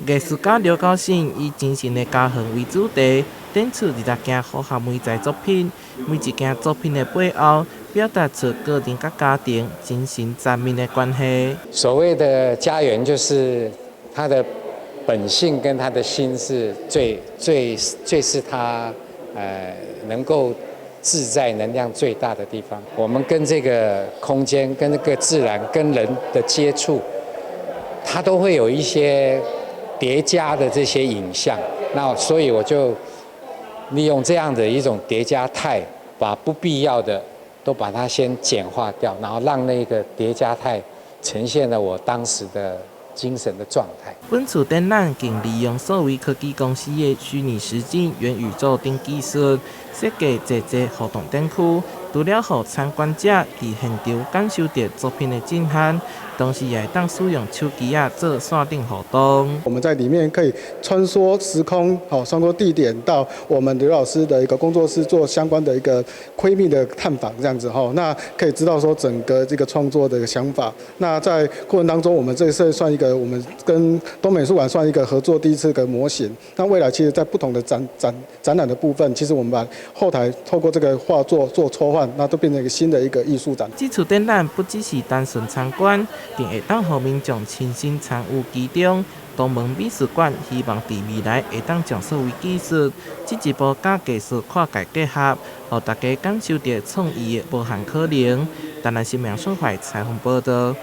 艺术家刘高信以精神的家园为主题，展出26件复合媒材作品。每一件作品的背后，表达出个人甲家庭精神层面的关系。所谓的家园，就是他的本性跟他的心是最是他能够自在能量最大的地方。我们跟这个空间、跟这个自然、跟人的接触，它都会有一些叠加的这些影像。那所以我就利用这样的一种叠加态，把不必要的都把它先简化掉，然后让那个叠加态呈现了我当时的精神的状态。本次展览更利用所谓科技公司的虚拟实境元宇宙等技术，设计一互动展区，除了让参观者在现场感受到作品的震撼，同时也当使用手机做线顶互动。我们在里面可以穿梭时空，穿梭地点，到我们刘老师的一个工作室做相关的一个窥秘的探访，这样子那可以知道说整个这个创作的想法。那在过程当中，我们这次算一个我们跟东美术馆算一个合作第一次的模型。那未来其实在不同的展览的部分，其实我们把后台透过这个画作做抽换，那都变成一个新的一个艺术展。这次展览不只是单纯参观，更会当让民众亲身参与其中。东门美术馆希望在未来会当将所谓技术进一步甲艺术跨界结合，让大家感受到创意的无限可能。台南新闻所采采访报道。